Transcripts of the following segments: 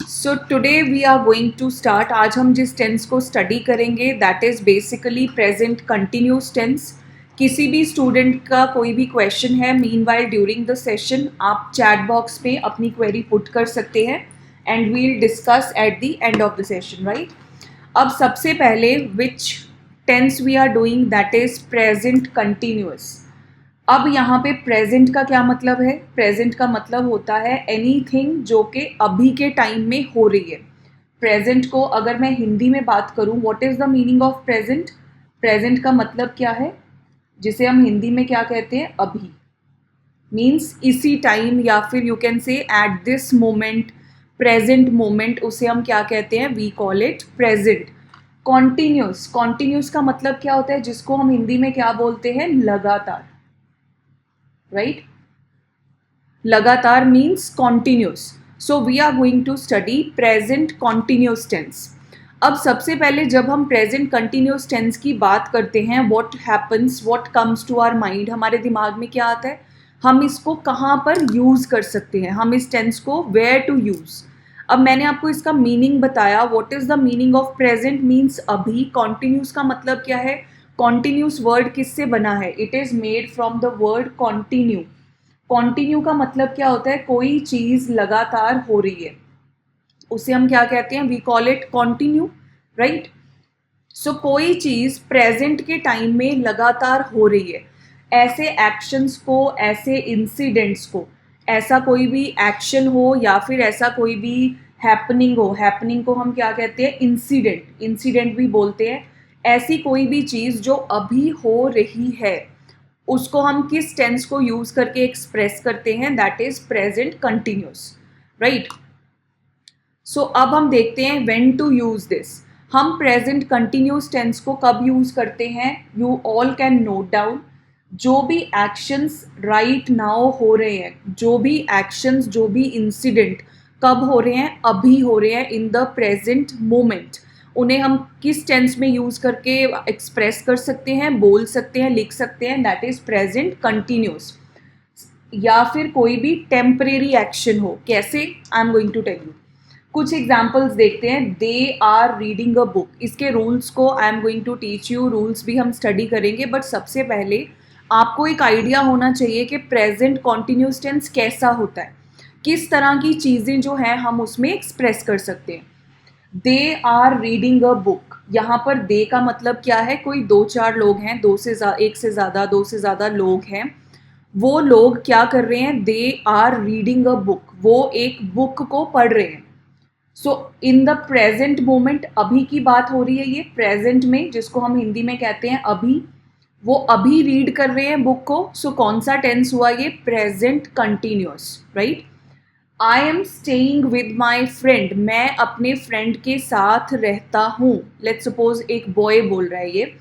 So today we are going to start. आज हम जिस टेंस को स्टडी करेंगे that is basically present continuous tense. किसी भी स्टूडेंट का कोई भी क्वेश्चन है, मीनवाइल ड्यूरिंग द सेशन आप चैट बॉक्स में अपनी क्वेरी पुट कर सकते हैं and we will discuss at the end of the session, right. अब सबसे पहले which tense we are doing, that is present continuous. अब यहाँ पे प्रेजेंट का क्या मतलब है? प्रेजेंट का मतलब होता है एनीथिंग जो कि अभी के टाइम में हो रही है। प्रेजेंट को अगर मैं हिंदी में बात करूँ, what is the meaning of present? Present का मतलब क्या है, जिसे हम हिंदी में क्या कहते हैं? अभी। मीन्स इसी टाइम, या फिर you can say at this moment, present moment, उसे हम क्या कहते हैं? We call it present. Continuous, continuous का मतलब क्या होता है, जिसको हम हिंदी में क्या बोलते हैं? लगातार, राइट। लगातार means continuous. So we are going to study present continuous tense. अब सबसे पहले जब हम प्रेजेंट कंटिन्यूस टेंस की बात करते हैं, what happens, what comes to our mind, हमारे दिमाग में क्या आता है? हम इसको कहाँ पर यूज़ कर सकते हैं, हम इस टेंस को वेयर टू यूज़। अब मैंने आपको इसका मीनिंग बताया। What is the meaning of present? Means अभी। कॉन्टिन्यूस का मतलब क्या है? कॉन्टिन्यूस वर्ड किससे बना है? It is made from the word continue. Continue का मतलब क्या होता है? कोई चीज़ लगातार हो रही है, उसे हम क्या कहते हैं? We call it continue, right. So कोई चीज़ प्रेजेंट के टाइम में लगातार हो रही है। ऐसे एक्शंस को, ऐसे इंसिडेंट्स को, ऐसा कोई भी एक्शन हो या फिर ऐसा कोई भी हैपनिंग हो, हैपनिंग को हम क्या कहते हैं? इंसिडेंट, इंसिडेंट भी बोलते हैं। ऐसी कोई भी चीज़ जो अभी हो रही है, उसको हम किस टेंस को यूज करके एक्सप्रेस करते हैं? That is present continuous, right. So अब हम देखते हैं व्हेन टू यूज दिस। हम प्रेजेंट कंटिन्यूस टेंस को कब यूज करते हैं? You all can note down. जो भी एक्शंस राइट नाउ हो रहे हैं, जो भी एक्शंस, जो भी इंसिडेंट कब हो रहे हैं? अभी हो रहे हैं, इन द प्रेजेंट मोमेंट। उन्हें हम किस टेंस में यूज करके एक्सप्रेस कर सकते हैं, बोल सकते हैं, लिख सकते हैं? That is present continuous. या फिर कोई भी टेम्परेरी एक्शन हो, कैसे? I am going to tell you. कुछ एग्जाम्पल्स देखते हैं। They are reading a book. इसके रूल्स को I am going to teach you, rules भी हम स्टडी करेंगे, बट सबसे पहले आपको एक आइडिया होना चाहिए कि प्रेजेंट कॉन्टिन्यूस टेंस कैसा होता है, किस तरह की चीज़ें जो हैं हम उसमें एक्सप्रेस कर सकते हैं। They are reading a book, यहाँ पर दे का मतलब क्या है? कोई दो चार लोग हैं, एक से ज़्यादा, दो से ज़्यादा लोग हैं। वो लोग क्या कर रहे हैं? They are reading a book, वो एक बुक को पढ़ रहे हैं। So in the present moment, अभी की बात हो रही है, ये प्रेजेंट में, जिसको हम हिंदी में कहते हैं अभी। वो अभी रीड कर रहे हैं बुक को। सो कौन सा टेंस हुआ ये? Present continuous, right. I am staying with my friend, मैं अपने फ्रेंड के साथ रहता हूँ। लेट्स सपोज एक बॉय बोल रहा है ये।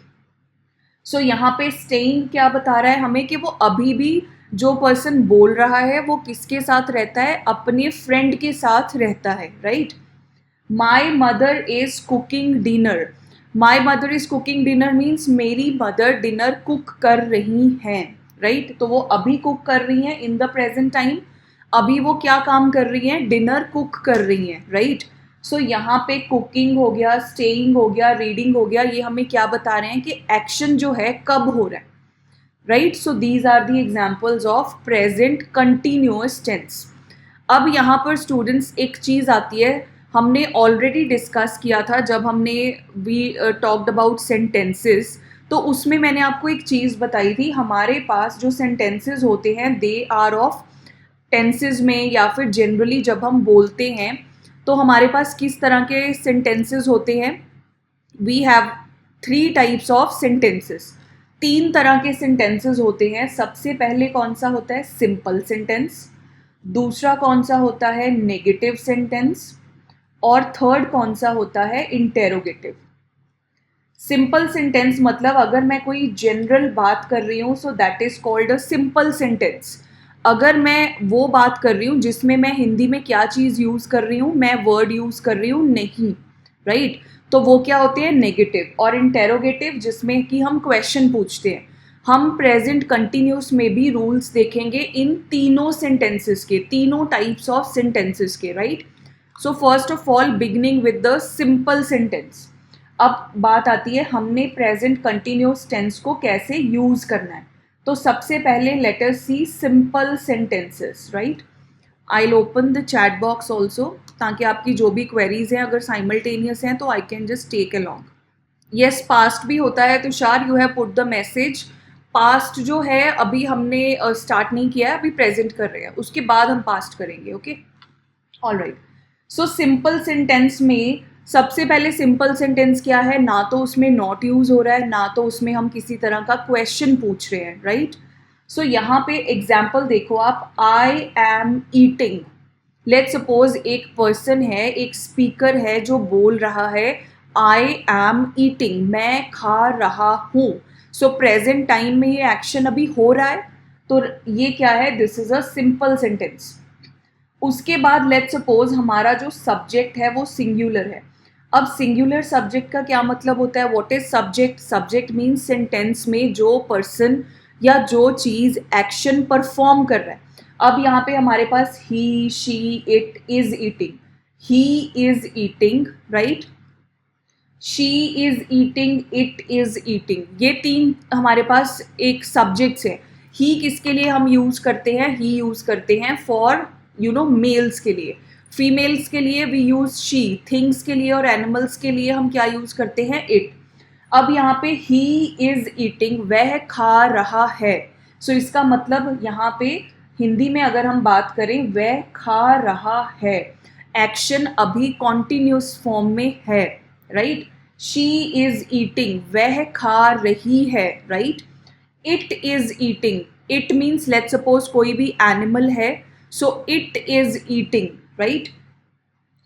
सो यहाँ पे स्टेइंग क्या बता रहा है हमें? कि वो अभी भी, जो पर्सन बोल रहा है वो किसके साथ रहता है? अपने फ्रेंड के साथ रहता है, right. My mother is cooking dinner. My mother is cooking dinner means मेरी मदर डिनर कुक कर रही हैं, राइट। तो वो अभी कुक कर रही हैं, इन द प्रेजेंट टाइम। अभी वो क्या काम कर रही हैं? डिनर कुक कर रही हैं, राइट। सो यहाँ पे कुकिंग हो गया, स्टेइंग हो गया, रीडिंग हो गया, ये हमें क्या बता रहे हैं? कि एक्शन जो है कब हो रहा है, right. So these are the examples of present continuous tense. अब यहाँ पर स्टूडेंट्स एक चीज़ आती है, हमने ऑलरेडी डिस्कस किया था जब हमने वी टॉक्ड अबाउट सेंटेंसेस। तो उसमें मैंने आपको एक चीज़ बताई थी, हमारे पास जो सेंटेंसेस होते हैं दे आर ऑफ टेंसेस में, या फिर जनरली जब हम बोलते हैं तो हमारे पास किस तरह के सेंटेंसेस होते हैं? We have 3 types of sentences. 3 तरह के सेंटेंसेस होते हैं। सबसे पहले कौन सा होता है? Simple sentence. दूसरा कौन सा होता है? Negative sentence. और थर्ड कौन सा होता है? इंटेरोगेटिव। सिंपल सेंटेंस मतलब अगर मैं कोई जनरल बात कर रही हूँ, so that is called a simple sentence. अगर मैं वो बात कर रही हूँ जिसमें मैं हिंदी में क्या चीज़ यूज़ कर रही हूँ, मैं वर्ड यूज़ कर रही हूँ नहीं, राइट, तो वो क्या होते हैं? नेगेटिव। और इंटेरोगेटिव जिसमें कि हम क्वेश्चन पूछते हैं। हम प्रेजेंट कंटिन्यूस में भी रूल्स देखेंगे इन तीनों सेंटेंसेस के, तीनों टाइप्स ऑफ सेंटेंसेस के, right. So first of all beginning with the simple sentence. अब बात आती है हमने प्रेजेंट कंटिन्यूस टेंस को कैसे यूज करना है। तो सबसे पहले let us see simple sentences, right. I will open the chat box also, ताकि आपकी जो भी क्वेरीज हैं अगर साइमल्टेनियस हैं तो I can just take along. Yes, past भी होता है Tushar, you have put the message. Past जो है अभी हमने स्टार्ट नहीं किया है, अभी प्रेजेंट कर रहे हैं, उसके बाद हम पास्ट करेंगे। Okay, alright. So simple sentence में सबसे पहले सिंपल सेंटेंस क्या है, ना तो उसमें नॉट यूज हो रहा है, ना तो उसमें हम किसी तरह का क्वेश्चन पूछ रहे हैं, राइट। सो यहाँ पे एग्जाम्पल देखो आप, आई एम ईटिंग। लेट्स सपोज एक पर्सन है, एक स्पीकर है जो बोल रहा है आई एम ईटिंग, मैं खा रहा हूँ। सो प्रेजेंट टाइम में ये एक्शन अभी हो रहा है, तो ये क्या है, this is a simple sentence. उसके बाद लेट्स सपोज हमारा जो सब्जेक्ट है वो सिंगुलर है। अब सिंगुलर सब्जेक्ट का क्या मतलब होता है, what is subject. Subject means sentence में जो पर्सन या जो चीज़ एक्शन परफॉर्म कर रहा है। अब यहाँ पे हमारे पास he, she, it is eating. He is eating, right. She is eating, it is eating, ये तीन हमारे पास एक सब्जेक्ट्स है। ही किसके लिए हम यूज करते हैं, ही यूज करते हैं फॉर मेल्स के लिए। फीमेल्स के लिए वी यूज शी, थिंग्स के लिए और एनिमल्स के लिए हम क्या यूज करते हैं, इट। अब यहाँ पे ही इज ईटिंग, वह खा रहा है। सो इसका मतलब यहाँ पे हिंदी में अगर हम बात करें, वह खा रहा है, एक्शन अभी कॉन्टिन्यूस फॉर्म में है, राइट। शी इज ईटिंग, वह खा रही है, right. It is eating, it means let's suppose कोई भी एनिमल है, so it is eating, right.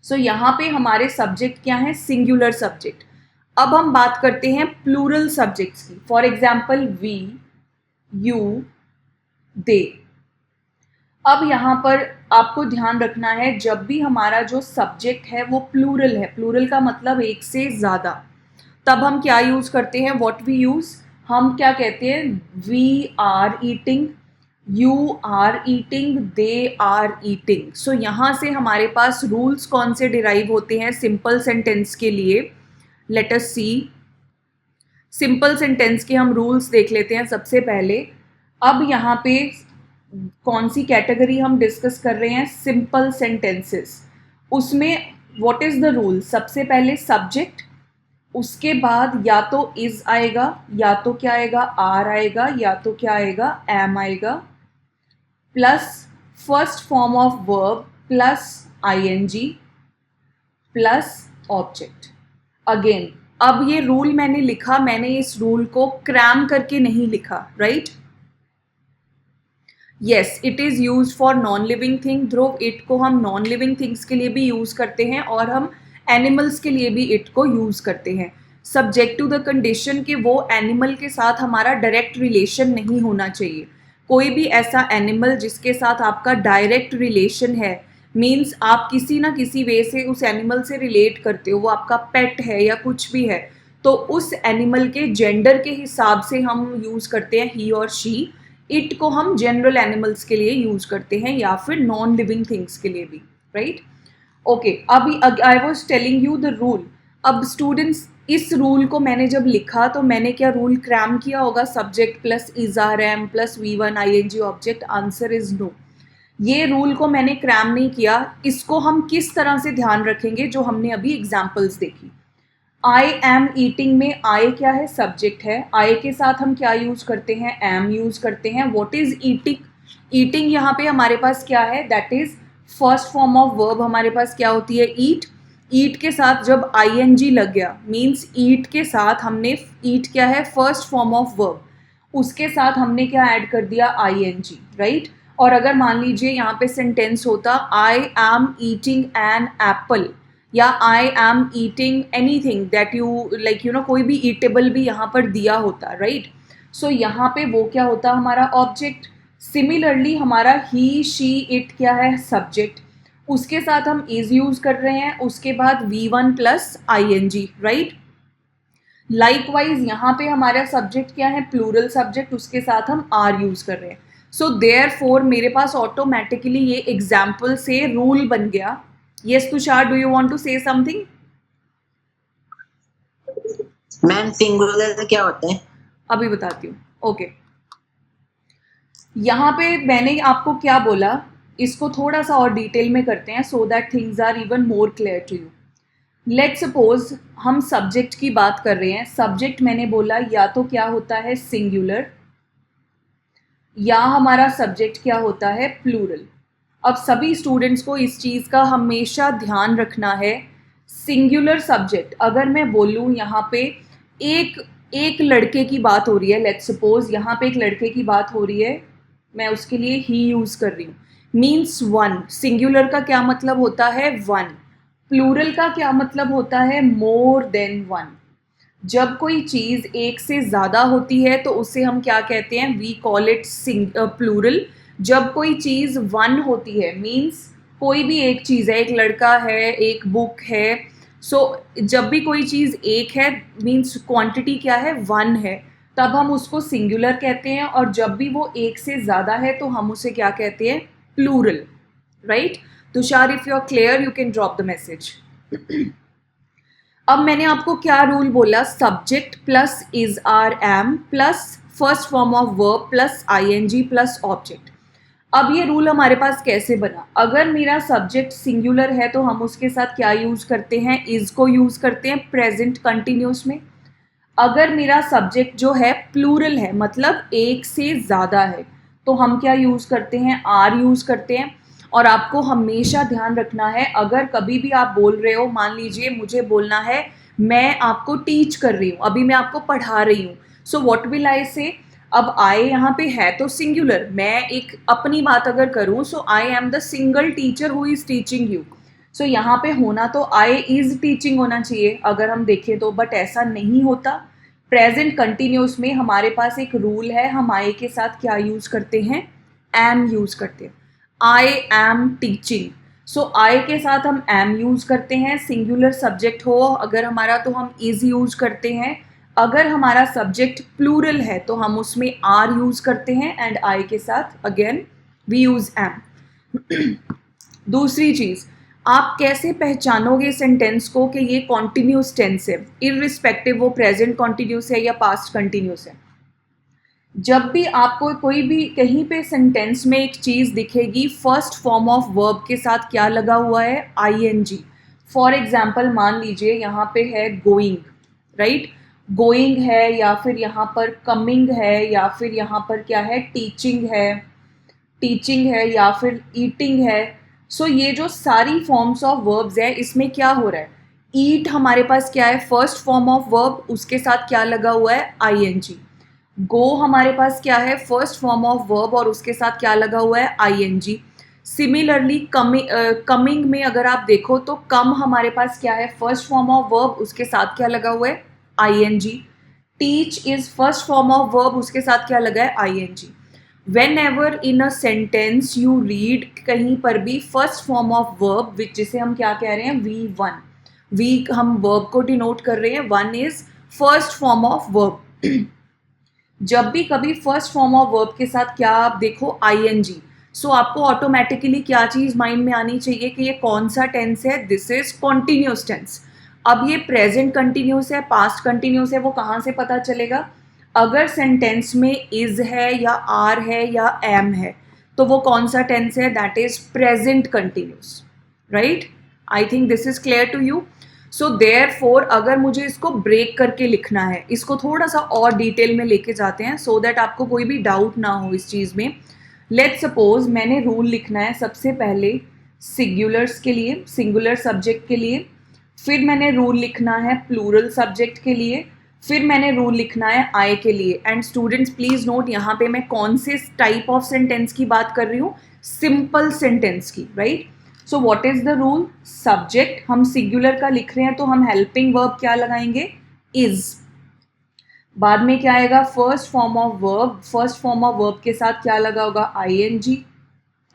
So यहाँ पे हमारे सब्जेक्ट क्या है, सिंगुलर सब्जेक्ट। अब हम बात करते हैं प्लूरल सब्जेक्ट्स की। फॉर एग्जाम्पल वी, यू, दे। अब यहाँ पर आपको ध्यान रखना है, जब भी हमारा जो सब्जेक्ट है वो प्लूरल है, प्लूरल का मतलब एक से ज़्यादा, तब हम क्या यूज़ करते हैं, व्हाट वी यूज़, हम क्या कहते हैं, we are eating, you are eating, they are eating. So यहाँ से हमारे पास रूल्स कौन से डिराइव होते हैं सिंपल सेंटेंस के लिए। Late us see, simple sentence के हम रूल्स देख लेते हैं सबसे पहले। अब यहाँ पे कौन सी कैटेगरी हम डिस्कस कर रहे हैं, सिंपल सेंटेंसेस। उसमें व्हाट इज द रूल, सबसे पहले सब्जेक्ट, उसके बाद या तो इज आएगा, या तो क्या आएगा, आर आएगा, या तो क्या आएगा, एम आएगा, plus first form of verb plus ING plus object. Again अब ये रूल मैंने लिखा, मैंने इस रूल को क्रैम करके नहीं लिखा, right. Yes, it is use for non living thing. Dhruv, it को हम नॉन लिविंग थिंग्स के लिए भी यूज़ करते हैं और हम एनिमल्स के लिए भी इट को यूज़ करते हैं, सब्जेक्ट टू द कंडीशन कि वो एनिमल के साथ हमारा डायरेक्ट रिलेशन नहीं होना चाहिए। कोई भी ऐसा एनिमल जिसके साथ आपका डायरेक्ट रिलेशन है, मीन्स आप किसी ना किसी वे से उस एनिमल से रिलेट करते हो, वो आपका पेट है या कुछ भी है, तो उस एनिमल के जेंडर के हिसाब से हम यूज़ करते हैं ही और शी। इट को हम जनरल एनिमल्स के लिए यूज करते हैं या फिर नॉन लिविंग थिंग्स के लिए भी, राइट। ओके, अभी I was telling you the rule. अब स्टूडेंट्स, इस रूल को मैंने जब लिखा तो मैंने क्या रूल क्रैम किया होगा, subject plus is are am plus V1 ING object, answer is no. ये रूल को मैंने क्रैम नहीं किया। इसको हम किस तरह से ध्यान रखेंगे, जो हमने अभी एग्जाम्पल्स देखी। आई एम ईटिंग में आई क्या है, सब्जेक्ट है, आई के साथ हम क्या यूज करते हैं, एम यूज करते हैं। व्हाट इज ईटिंग, ईटिंग यहाँ पे हमारे पास क्या है, that is first form of verb हमारे पास क्या होती है, ईट। ईट के साथ जब ING लग गया, मीन्स ईट के साथ हमने, ईट क्या है, फर्स्ट फॉर्म ऑफ वर्ब, उसके साथ हमने क्या ऐड कर दिया, ING, राइट। और अगर मान लीजिए यहाँ पे सेंटेंस होता, I am eating an apple, या I am eating anything that you like, कोई भी ईटेबल भी यहाँ पर दिया होता, राइट। सो यहाँ पे वो क्या होता, हमारा ऑब्जेक्ट। सिमिलरली हमारा ही, शी, इट क्या है, सब्जेक्ट, उसके साथ हम इज यूज कर रहे हैं, उसके बाद V1 plus ING, right. Likewise यहाँ पे हमारा सब्जेक्ट क्या है, प्लूरल सब्जेक्ट, उसके साथ हम आर यूज कर रहे हैं। सो देयरफॉर मेरे पास ऑटोमेटिकली ये एग्जाम्पल से रूल बन गया Yes, Tushar, do you want to say something? Ma'am singular क्या होता है? अभी बताती हूँ. ओके. यहाँ पे मैंने आपको क्या बोला, इसको थोड़ा सा और डिटेल में करते हैं so that things are even more clear to you. Let suppose हम सब्जेक्ट की बात कर रहे हैं. सब्जेक्ट मैंने बोला या तो क्या होता है सिंगुलर, या हमारा सब्जेक्ट क्या होता है प्लूरल. अब सभी स्टूडेंट्स को इस चीज़ का हमेशा ध्यान रखना है. सिंगुलर सब्जेक्ट अगर मैं बोलूँ यहाँ पे एक एक लड़के की बात हो रही है, लेट्स सपोज यहाँ पे एक लड़के की बात हो रही है, मैं उसके लिए ही यूज़ कर रही हूँ. Means one. सिंगुलर का क्या मतलब होता है? वन. प्लूरल का क्या मतलब होता है? More than one. जब कोई चीज़ एक से ज़्यादा होती है तो उसे हम क्या कहते हैं? We call it plural. जब कोई चीज़ वन होती है मीन्स कोई भी एक चीज़ है, एक लड़का है, एक बुक है. जब भी कोई चीज़ एक है मीन्स क्वांटिटी क्या है? वन है. तब हम उसको सिंगुलर कहते हैं. और जब भी वो एक से ज़्यादा है तो हम उसे क्या कहते हैं? Plural. Right? Tushar, if you are clear you can drop the message. अब मैंने आपको क्या रूल बोला? Subject plus is are am plus first form of verb plus ING plus object. अब ये रूल हमारे पास कैसे बना? अगर मेरा सब्जेक्ट सिंगुलर है तो हम उसके साथ क्या यूज करते हैं? इज को यूज करते हैं प्रेजेंट कंटिन्यूस में. अगर मेरा सब्जेक्ट जो है प्लूरल है मतलब एक से ज़्यादा है तो हम क्या यूज़ करते हैं? आर यूज़ करते हैं. और आपको हमेशा ध्यान रखना है, अगर कभी भी आप बोल रहे हो, मान लीजिए मुझे बोलना है मैं आपको टीच कर रही हूँ, अभी मैं आपको पढ़ा रही हूँ. सो व्हाट विल आई से? अब आई यहाँ पे है तो सिंगुलर. मैं एक अपनी बात अगर करूँ so I am the single teacher who is teaching you. So यहाँ पे होना तो आई इज़ टीचिंग होना चाहिए अगर हम देखें तो, बट ऐसा नहीं होता. प्रेजेंट कंटिन्यूस में हमारे पास एक रूल है, हम आई के साथ क्या यूज़ करते हैं? एम यूज़ करते हैं. I am teaching. सो आई के साथ हम एम यूज़ करते हैं. सिंगुलर सब्जेक्ट हो अगर हमारा तो हम इज़ यूज़ करते हैं. अगर हमारा सब्जेक्ट प्लूरल है तो हम उसमें आर यूज़ करते हैं एंड आई के साथ अगेन वी यूज़ एम. दूसरी चीज़, आप कैसे पहचानोगे सेंटेंस को कि ये कॉन्टिन्यूस टेंस है, इररिस्पेक्टिव वो प्रेजेंट कॉन्टिन्यूस है या पास्ट कॉन्टिन्यूस है? जब भी आपको कोई भी कहीं पे सेंटेंस में एक चीज़ दिखेगी फर्स्ट फॉर्म ऑफ वर्ब के साथ क्या लगा हुआ है? आईएनजी. फॉर एग्जाम्पल मान लीजिए यहाँ पे है गोइंग. राइट? गोइंग है या फिर यहाँ पर कमिंग है या फिर यहाँ पर क्या है? टीचिंग है. टीचिंग है या फिर ईटिंग है. सो ये जो सारी फॉर्म्स ऑफ वर्ब्स है इसमें क्या हो रहा है? ईट हमारे पास क्या है? फर्स्ट फॉर्म ऑफ वर्ब, उसके साथ क्या लगा हुआ है? आईएनजी. गो हमारे पास क्या है? फर्स्ट फॉर्म ऑफ वर्ब और उसके साथ क्या लगा हुआ है? आईएनजी. सिमिलरली कमिंग में अगर आप देखो तो कम हमारे पास क्या है? फर्स्ट फॉर्म ऑफ वर्ब, उसके साथ क्या लगा हुआ है? ING. Teach is first form of verb, उसके साथ क्या लगा है? ING. Whenever in a sentence you read कहीं पर भी first form of verb which जिसे हम क्या कह रहे हैं? V one. वी हम वर्ब को डिनोट कर रहे हैं, one is first form of verb. जब भी कभी फर्स्ट फॉर्म ऑफ वर्ब के साथ क्या आप देखो? आईएनजी. सो आपको ऑटोमेटिकली क्या चीज़ माइंड में आनी चाहिए कि ये कौन सा टेंस है? This is continuous tense. अब ये प्रेजेंट कंटिन्यूस है, पास्ट कंटिन्यूस है, वो कहाँ से पता चलेगा? अगर सेंटेंस में इज है या आर है या एम है तो वो कौन सा टेंस है? That is present continuous. Right? I think this is clear to you. So therefore अगर मुझे इसको ब्रेक करके लिखना है, इसको थोड़ा सा और डिटेल में लेके जाते हैं सो दैट आपको कोई भी डाउट ना हो इस चीज़ में. लेट्स सपोज मैंने रूल लिखना है सबसे पहले सिंगुलर्स के लिए, सिंगुलर सब्जेक्ट के लिए. फिर मैंने रूल लिखना है प्लूरल सब्जेक्ट के लिए. फिर मैंने रूल लिखना है आई के लिए. एंड स्टूडेंट्स प्लीज़ नोट यहाँ पे मैं कौन से टाइप ऑफ सेंटेंस की बात कर रही हूँ? सिंपल सेंटेंस की. Right? So what is the rule? Subject हम सिंगुलर का लिख रहे हैं तो हम हेल्पिंग वर्ब क्या लगाएंगे? इज. बाद में क्या आएगा? First form of verb. First form of verb के साथ क्या लगा होगा? आईएनजी.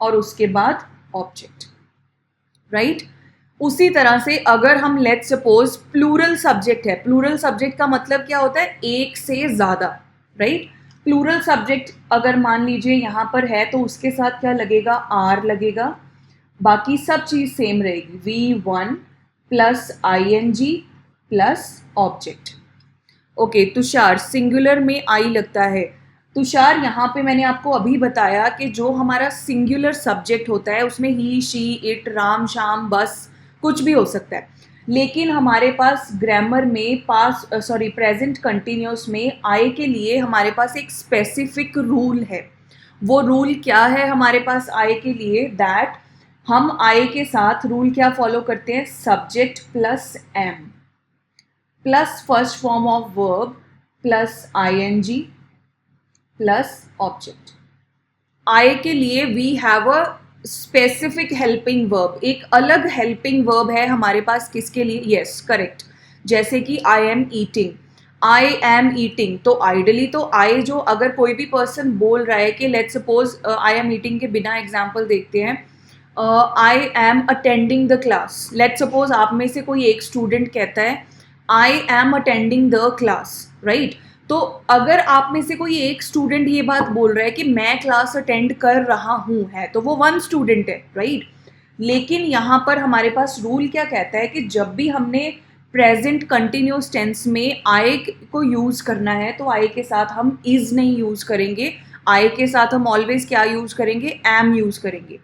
और उसके बाद ऑब्जेक्ट. राइट? उसी तरह से अगर हम लेट सपोज प्लूरल सब्जेक्ट है, प्लूरल सब्जेक्ट का मतलब क्या होता है? एक से ज़्यादा. राइट? प्लूरल सब्जेक्ट अगर मान लीजिए यहाँ पर है तो उसके साथ क्या लगेगा? आर लगेगा. बाकी सब चीज़ सेम रहेगी, V1 plus ING plus object. Okay Tushar, singular में आई लगता है। तुषार यहाँ पे मैंने आपको अभी बताया कि जो हमारा सिंगुलर सब्जेक्ट होता है उसमें ही, शी, इट, राम, शाम, बस कुछ भी हो सकता है। लेकिन हमारे पास ग्रामर में प्रेजेंट कंटिन्यूस में आई के लिए हमारे पास एक स्पेसिफिक रूल है। वो रूल क्या है हमारे पास आई के लिए? दैट हम आई के साथ रूल क्या फॉलो करते हैं? Subject plus am plus first form of verb plus ING plus object. I के लिए we have a specific helping verb, एक अलग हेल्पिंग वर्ब है हमारे पास किसके लिए? यस करेक्ट, जैसे कि आई am eating, I am eating. तो आइडली तो आई जो अगर कोई भी पर्सन बोल रहा है कि let's suppose I am eating के बिना एग्जाम्पल देखते हैं, I am attending the class. Let's suppose आप में से कोई एक स्टूडेंट कहता है I am attending the class, right? तो अगर आप में से कोई एक स्टूडेंट ये बात बोल रहा है कि मैं क्लास अटेंड कर रहा हूँ, है तो वो वन स्टूडेंट है, राइट? लेकिन यहाँ पर हमारे पास रूल क्या कहता है कि जब भी हमने प्रेजेंट कंटिन्यूस टेंस में आई को यूज करना है तो आई के साथ हम इज नहीं यूज करेंगे, आई के साथ हम ऑलवेज क्या यूज करेंगे? एम यूज करेंगे।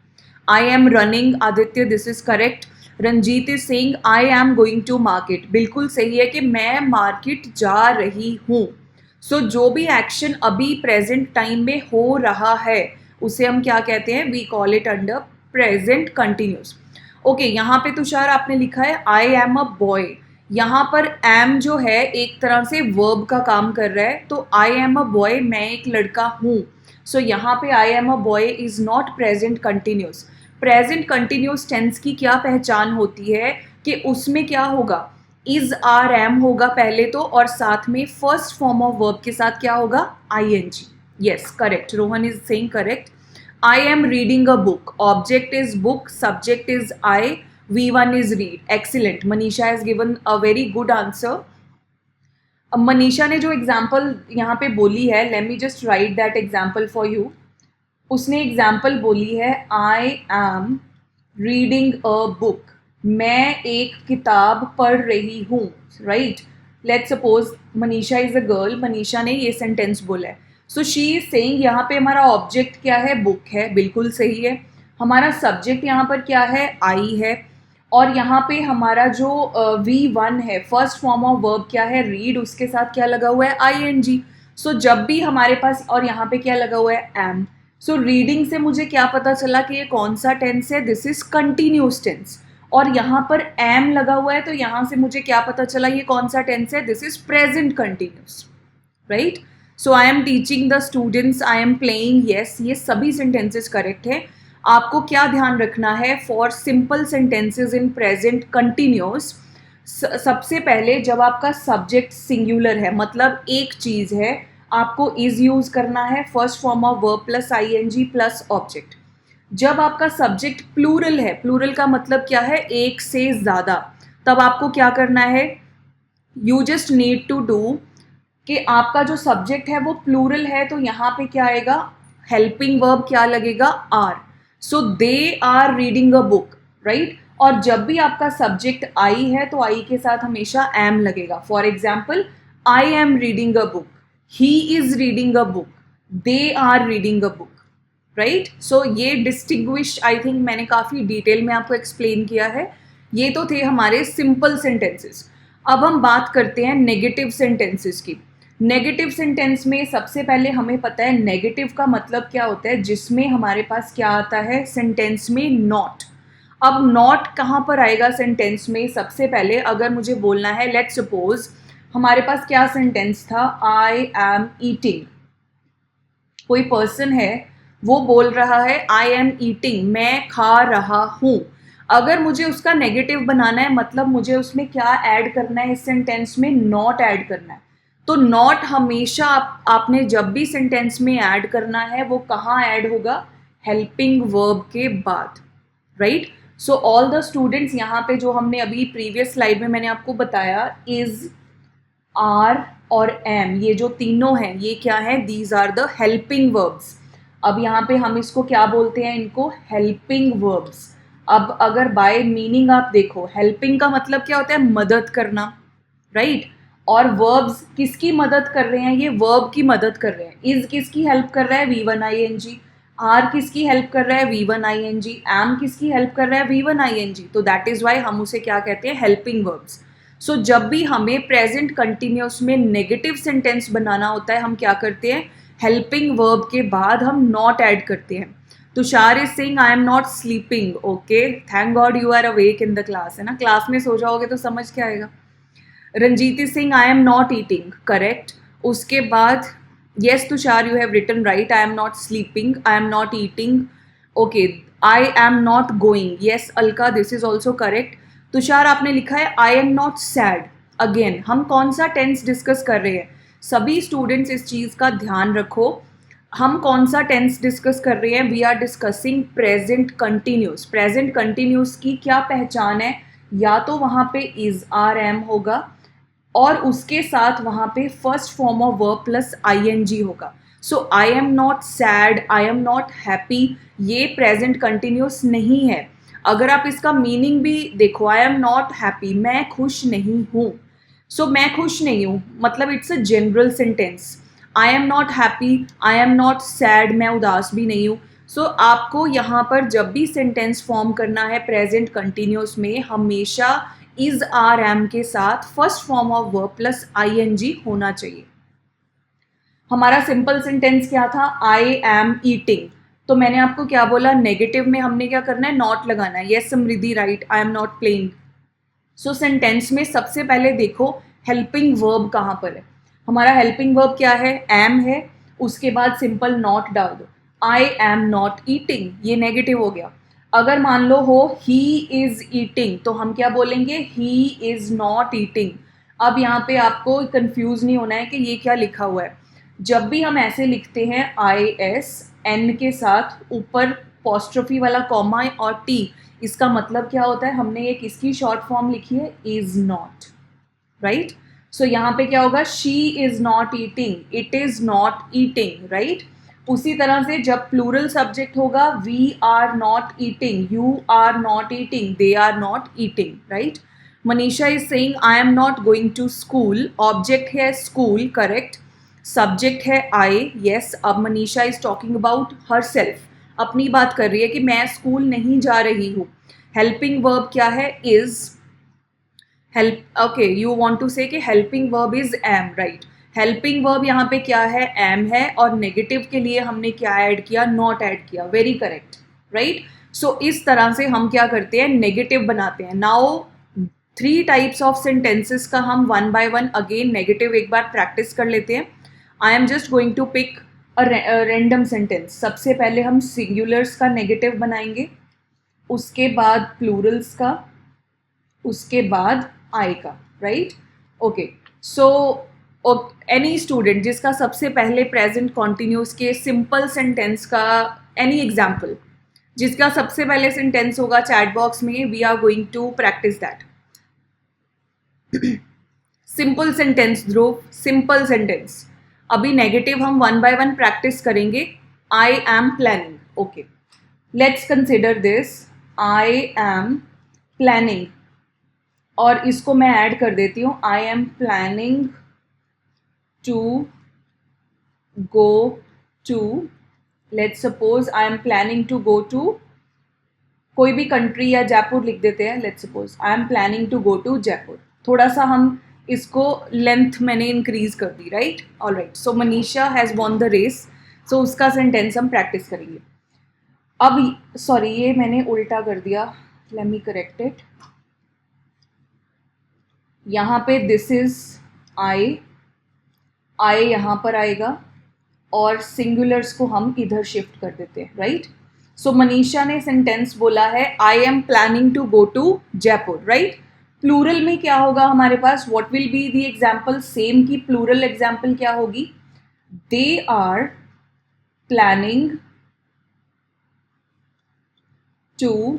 I am running, Aditya this is correct. Ranjeet is saying I am going to market, बिल्कुल सही है कि मैं मार्केट जा रही हूँ। सो जो भी एक्शन अभी प्रेजेंट टाइम में हो रहा है उसे हम क्या कहते हैं? We call it under present continuous. Okay, यहाँ पे तुषार आपने लिखा है आई एम अ बॉय। यहाँ पर एम जो है एक तरह से वर्ब का काम कर रहा है, तो आई एम अ बॉय, मैं एक लड़का हूँ। सो यहाँ पे I am a boy is not present continuous. Present continuous tense की क्या पहचान होती है कि उसमें क्या होगा? इज आर एम होगा पहले तो, और साथ में फर्स्ट फॉर्म ऑफ वर्ब के साथ क्या होगा? ING। Yes correct, Rohan is saying correct. I am reading a book. Object is book, subject is I, V1 is read. Excellent. Manisha has given a very good answer. अब मनीषा ने जो example यहाँ पे बोली है, let me just write that example for you. उसने example बोली है I am reading a book. मैं एक किताब पढ़ रही हूँ, right? Let's suppose Manisha is a girl, Manisha ने ये सेंटेंस बोला है। सो शी इज सेइंग, यहाँ पे हमारा ऑब्जेक्ट क्या है? बुक है, बिल्कुल सही है। हमारा सब्जेक्ट यहाँ पर क्या है? आई है। और यहाँ पे हमारा जो V1 है, फर्स्ट फॉर्म ऑफ वर्ब क्या है? रीड, उसके साथ क्या लगा हुआ है? ING। सो जब भी हमारे पास, और यहाँ पे क्या लगा हुआ है? एम। सो रीडिंग से मुझे क्या पता चला कि ये कौन सा टेंस है? This is continuous tense. और यहाँ पर एम लगा हुआ है तो यहाँ से मुझे क्या पता चला? ये कौन सा टेंस है? This is present continuous, right? So I am teaching the students, I am playing, yes ये सभी सेंटेंसेस करेक्ट है। आपको क्या ध्यान रखना है for simple sentences in present continuous? सबसे पहले जब आपका सब्जेक्ट सिंगुलर है, मतलब एक चीज है, आपको इज यूज करना है, first form of verb plus ING plus object. जब आपका सब्जेक्ट प्लूरल है, प्लूरल का मतलब क्या है? एक से ज्यादा, तब आपको क्या करना है? You just need to do कि आपका जो सब्जेक्ट है वो प्लूरल है, तो यहाँ पे क्या आएगा? हेल्पिंग वर्ब क्या लगेगा? Are. So they are reading a book, right? और जब भी आपका सब्जेक्ट आई है तो आई के साथ हमेशा एम लगेगा। For example, I am reading a book, he is reading a book, they are reading a book, right? So ये डिस्टिंग्विश, आई थिंक मैंने काफ़ी डिटेल में आपको एक्सप्लेन किया है। ये तो थे हमारे सिंपल सेंटेंसेस। अब हम बात करते हैं नेगेटिव सेंटेंसेस की। नेगेटिव सेंटेंस में सबसे पहले हमें पता है नेगेटिव का मतलब क्या होता है, जिसमें हमारे पास क्या आता है सेंटेंस में? नॉट। अब नॉट कहाँ पर आएगा सेंटेंस में? सबसे पहले अगर मुझे बोलना है, लेट्स सपोज हमारे पास क्या सेंटेंस था? आई एम ईटिंग। कोई पर्सन है वो बोल रहा है आई एम ईटिंग, मैं खा रहा हूँ। अगर मुझे उसका नेगेटिव बनाना है, मतलब मुझे उसमें क्या ऐड करना है इस सेंटेंस में? नॉट ऐड करना है। तो नॉट हमेशा आपने जब भी सेंटेंस में ऐड करना है वो कहाँ ऐड होगा? हेल्पिंग वर्ब के बाद, right? So all the students, यहाँ पे जो हमने अभी प्रीवियस स्लाइड में मैंने आपको बताया, इज, आर और एम, ये जो तीनों हैं ये क्या है? These are the helping verbs. अब यहाँ पे हम इसको क्या बोलते हैं? इनको हेल्पिंग वर्ब्स। अब अगर बाय मीनिंग आप देखो, हेल्पिंग का मतलब क्या होता है, मदद करना, राइट। और वर्ब्स किसकी मदद कर रहे हैं, ये वर्ब की मदद कर रहे हैं। इज किसकी हेल्प कर रहा है, V1 ING। आर किसकी हेल्प कर रहा है, V1 ING। एम किसकी हेल्प कर रहा है, V1 ING। तो दैट इज वाई हम उसे क्या कहते हैं, हेल्पिंग वर्ब्स। सो जब भी हमें प्रेजेंट कंटिन्यूस में नेगेटिव सेंटेंस बनाना होता है, हम क्या करते हैं, हेल्पिंग वर्ब के बाद हम नॉट ऐड करते हैं। Tushar is saying I am not sleeping. Okay, thank god you are awake in the class, है ना। क्लास में सो जाओगे तो समझ क्या आएगा। Ranjeet Singh I am not eating, correct. उसके बाद yes Tushar you have written right, I am not sleeping, I am not eating. Okay, I am not going, yes Alka this is also correct. Tushar आपने लिखा है I am not sad. Again हम कौन सा tense discuss कर रहे हैं, सभी स्टूडेंट्स इस चीज़ का ध्यान रखो। हम कौन सा टेंस डिस्कस कर रहे हैं, we are discussing present continuous. Present continuous की क्या पहचान है, या तो वहाँ पे इज आर एम होगा और उसके साथ वहाँ पे first form of verb plus ING होगा। So I am not sad, I am not happy, ये प्रेजेंट कंटिन्यूस नहीं है। अगर आप इसका मीनिंग भी देखो, आई एम नॉट हैप्पी, मैं खुश नहीं हूँ। सो मैं खुश नहीं हूँ मतलब it's a general sentence. I am not happy, I am not sad, मैं उदास भी नहीं हूँ। सो आपको यहाँ पर जब भी सेंटेंस फॉर्म करना है प्रेजेंट कंटिन्यूस में, हमेशा इज आर एम के साथ first form of verb plus ING होना चाहिए। हमारा सिंपल सेंटेंस क्या था, आई एम ईटिंग। तो मैंने आपको क्या बोला, नेगेटिव में हमने क्या करना है, नॉट लगाना है। Yes Samriddhi right, I am not playing. So sentence में सबसे पहले देखो हेल्पिंग वर्ब कहाँ पर है। हमारा हेल्पिंग वर्ब क्या है, एम है, उसके बाद सिंपल नॉट डाल दो। आई एम नॉट ईटिंग, ये नेगेटिव हो गया। अगर मान लो हो ही इज ईटिंग, तो हम क्या बोलेंगे, ही इज नॉट ईटिंग। अब यहाँ पे आपको कंफ्यूज नहीं होना है कि ये क्या लिखा हुआ है। जब भी हम ऐसे लिखते हैं ISN के साथ ऊपर पोस्ट्रोफी वाला कॉमा और T, इसका मतलब क्या होता है, हमने ये किसकी शॉर्ट फॉर्म लिखी है, इज नॉट, राइट। सो यहाँ पे क्या होगा, she is not eating, it is not eating, right. उसी तरह से जब प्लूरल सब्जेक्ट होगा, we are not eating, you are not eating, they are not eating, right. Manisha is saying I am not going to school, object है school, correct. Subject है I, yes. अब Manisha is talking about herself, अपनी बात कर रही है कि मैं स्कूल नहीं जा रही हूँ। हेल्पिंग वर्ब क्या है, is. Help, okay you want to say कि helping verb is am, right. Helping verb यहाँ पे क्या है, एम है, और नेगेटिव के लिए हमने क्या ऐड किया, नॉट ऐड किया, वेरी करेक्ट, राइट। सो इस तरह से हम क्या करते हैं, नेगेटिव बनाते हैं। नाउ 3 टाइप्स ऑफ सेंटेंसेस का हम one by one again negative एक बार प्रैक्टिस कर लेते हैं। I am just going to pick a random sentence. सबसे पहले हम सिंगुलर्स का नेगेटिव बनाएंगे, उसके बाद प्लूरल्स का, उसके बाद आई का, right. Okay, so any student जिसका सबसे पहले प्रेजेंट कॉन्टिन्यूस के सिंपल सेंटेंस का एनी एग्जाम्पल, जिसका सबसे पहले सेंटेंस होगा चैट बॉक्स में, we are going to practice that. Simple sentence Dhruv, simple sentence. अभी नेगेटिव हम वन बाय वन प्रैक्टिस करेंगे। I am planning, okay let's consider this, I am planning, और इसको मैं ऐड कर देती हूँ, I am planning to go to, let's suppose I am planning to go to कोई भी कंट्री या जयपुर लिख देते हैं। Let's suppose I am planning to go to Jaipur. थोड़ा सा हम इसको लेंथ मैंने इंक्रीज कर दी, right. All right, so Manisha has won the race, so उसका सेंटेंस हम प्रैक्टिस करेंगे। अब सॉरी ये मैंने उल्टा कर दिया, लेट मी करेक्ट इट। यहाँ पे दिस इज आई, आई यहाँ पर आएगा और सिंगुलर्स को हम इधर शिफ्ट कर देते हैं, राइट। सो मनीषा ने सेंटेंस बोला है I am planning to go to Jaipur, right. Plural में क्या होगा हमारे पास, what will be the example, same की प्लूरल एग्जाम्पल क्या होगी, they are planning to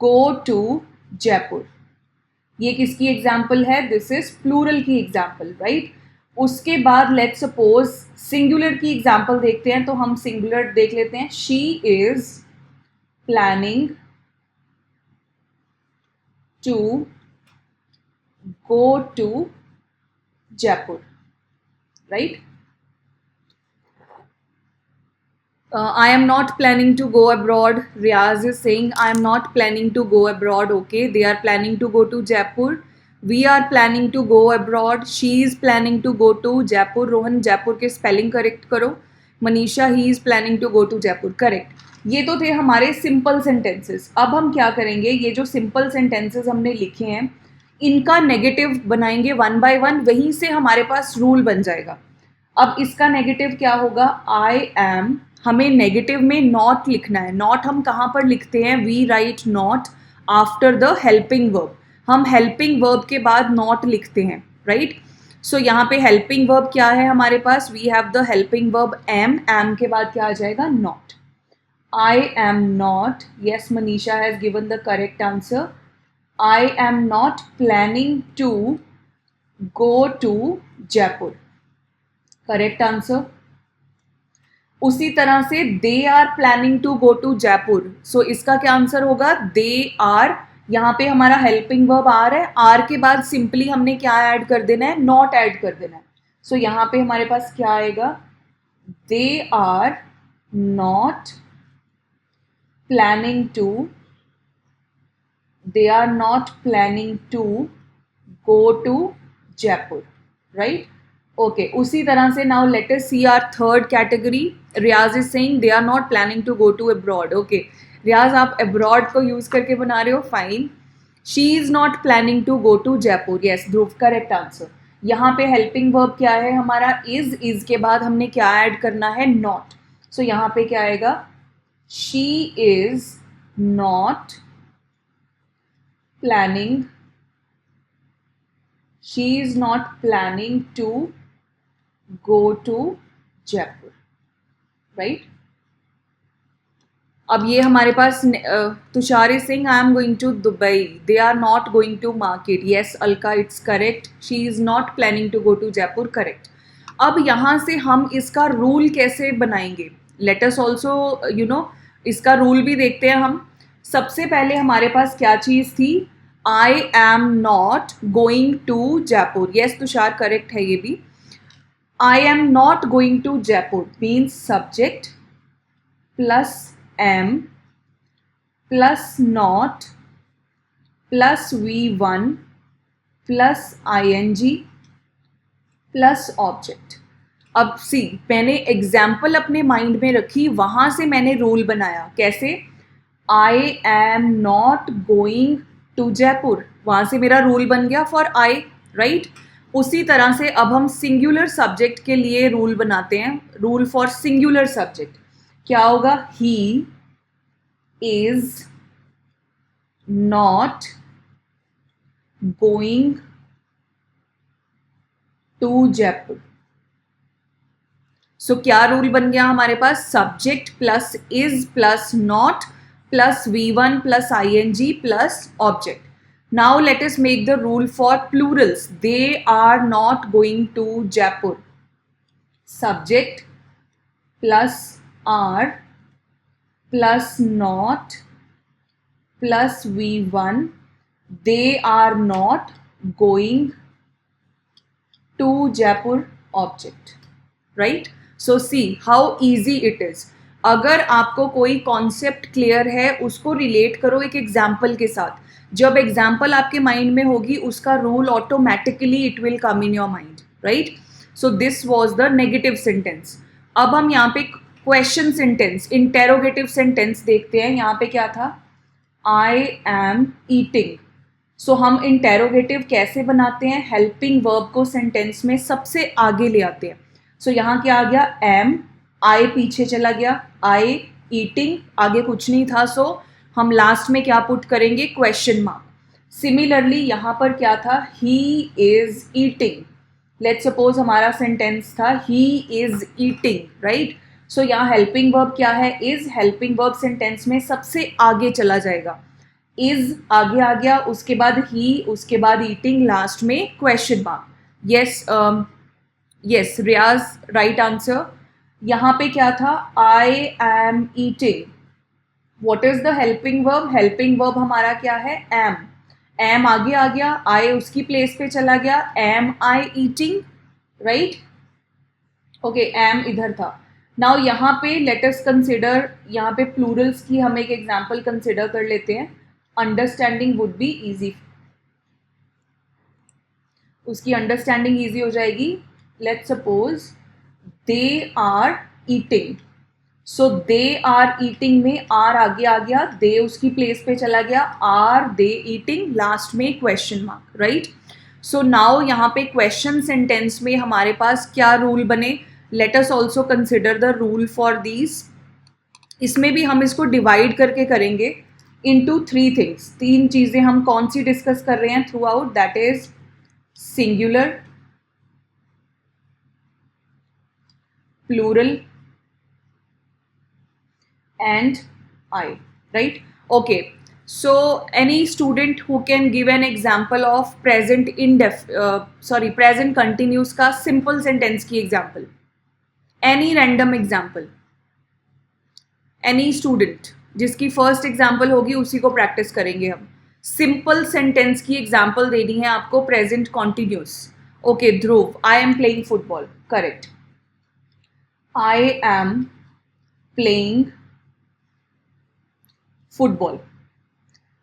go to Jaipur. ये किसकी एग्जाम्पल है, दिस इज प्लूरल की एग्जाम्पल, राइट। उसके बाद लेट्स सपोज सिंगुलर की एग्जाम्पल देखते हैं, तो हम सिंगुलर देख लेते हैं, she is planning to go to Jaipur, right? I am not planning to go abroad. Riaz is saying I am not planning to go abroad. Okay, they are planning to go to Jaipur. We are planning to go abroad. She is planning to go to Jaipur. Rohan Jaipur के spelling correct करो. Manisha he is planning to go to Jaipur. Correct. ये तो थे हमारे simple sentences. अब हम क्या करेंगे, ये जो सिंपल सेंटेंसेस हमने लिखे हैं इनका नेगेटिव बनाएंगे वन बाय वन. वहीं से हमारे पास रूल बन जाएगा. अब इसका नेगेटिव क्या होगा, आई एम. हमें नेगेटिव में नॉट लिखना है. नॉट हम कहाँ पर लिखते हैं, we write not after the helping verb. हम हेल्पिंग वर्ब के बाद नॉट लिखते हैं, राइट. सो यहाँ पे हेल्पिंग वर्ब क्या है हमारे पास, we have the helping verb am. Am के बाद क्या आ जाएगा, not. I am not. Yes, Manisha has given the correct answer. I am not planning to go to Jaipur. Correct answer. उसी तरह से they are planning to go to Jaipur. So इसका क्या आंसर होगा, दे आर. यहाँ पे हमारा हेल्पिंग वर्ब आर है. आर के बाद सिंपली हमने क्या ऐड कर देना है, नॉट ऐड कर देना है. सो यहाँ पे हमारे पास क्या आएगा, they are not planning to, they are not planning to go to Jaipur, right. Okay, उसी तरह से now let us see our third category. Riyaz is saying they are not planning to go to abroad. Okay, Riyaz आप abroad को use करके बना रहे हो, fine. She is not planning to go to Jaipur. Yes Dhruv, correct answer. यहाँ पे helping verb क्या है हमारा, इज. इज के बाद हमने क्या ऐड करना है, नॉट. सो यहाँ पे क्या आएगा, she is not planning, she is not planning to go to Jaipur, right. अब ये हमारे पास Tushar is saying I am going to Dubai. They are not going to market. Yes Alka, it's correct. She is not planning to go to Jaipur. Correct. अब यहाँ से हम इसका rule कैसे बनाएंगे, लेट अस ऑल्सो इसका रूल भी देखते हैं हम. सबसे पहले हमारे पास क्या चीज़ थी, I am not going to Jaipur. Yes Tushar, correct है ये भी. I am not going to Jaipur means subject plus am plus not plus V1 plus ing plus object. अब सी, मैंने एग्जाम्पल अपने माइंड में रखी, वहाँ से मैंने रूल बनाया. कैसे, I am not going to Jaipur, वहाँ से मेरा रूल बन गया फॉर I, राइट. उसी तरह से अब हम सिंगुलर सब्जेक्ट के लिए रूल बनाते हैं. रूल फॉर सिंगुलर सब्जेक्ट क्या होगा, he is not going to Jaipur. So क्या रूल बन गया हमारे पास, subject plus is plus not plus V1 plus ing plus object. Now let us make the rule for plurals. They are not going to Jaipur. Subject plus are plus not plus V1. They are not going to Jaipur object. Right? So see how easy it is. अगर आपको कोई concept clear है उसको relate करो एक example के साथ. जब एग्जाम्पल आपके माइंड में होगी उसका rule automatically it will come in your mind, right. So this was the negative sentence. अब हम यहाँ पे क्वेश्चन सेंटेंस, इंटेरोगेटिव सेंटेंस देखते हैं. यहाँ पे क्या था, आई एम ईटिंग. सो हम इंटेरोगेटिव कैसे बनाते हैं, हेल्पिंग वर्ब को सेंटेंस में सबसे आगे ले आते हैं. सो यहाँ क्या आ गया, एम. आई पीछे चला गया, आई ईटिंग आगे कुछ नहीं था. सो हम लास्ट में क्या पुट करेंगे, क्वेश्चन मार्क. सिमिलरली यहाँ पर क्या था, ही इज ईटिंग. लेट्स सपोज हमारा सेंटेंस था ही इज ईटिंग, राइट. सो यहाँ हेल्पिंग वर्ब क्या है, इज. हेल्पिंग वर्ब सेंटेंस में सबसे आगे चला जाएगा. इज आगे आ गया, उसके बाद ही, उसके बाद ईटिंग, लास्ट में क्वेश्चन मार्क. यस यस रियाज, राइट आंसर. यहाँ पे क्या था, आई am eating. What is the helping verb? Helping verb हमारा क्या है, am. एम आगे आ गया, आई उसकी प्लेस पे चला गया, एम आई ईटिंग, राइट? ओके, एम इधर था. नाउ यहाँ पे लेट अस कंसिडर, यहाँ पे प्लूरल्स की हम एक एग्जांपल कंसिडर कर लेते हैं. अंडरस्टैंडिंग वुड बी इजी, उसकी अंडरस्टैंडिंग इजी हो जाएगी. Let's suppose they are eating, so they are eating में आर आगे आ गया, दे उसकी प्लेस पे चला गया, आर दे ईटिंग, लास्ट में question mark, right? So now यहाँ पे क्वेश्चन सेंटेंस में हमारे पास क्या रूल बने? Late us also consider the rule for these. इसमें भी हम इसको डिवाइड करके करेंगे इनटू 3 थिंग्स. 3 चीजें हम कौन सी डिस्कस कर रहे हैं throughout? That is singular, plural and I, right? Okay, so any student who can give an example of present present continuous का simple sentence की example, any random example, any student जिसकी first example होगी उसी को practice करेंगे हम. Simple sentence की example देनी है आपको present continuous. Okay, Dhruv, I am playing football. Correct. I am playing football.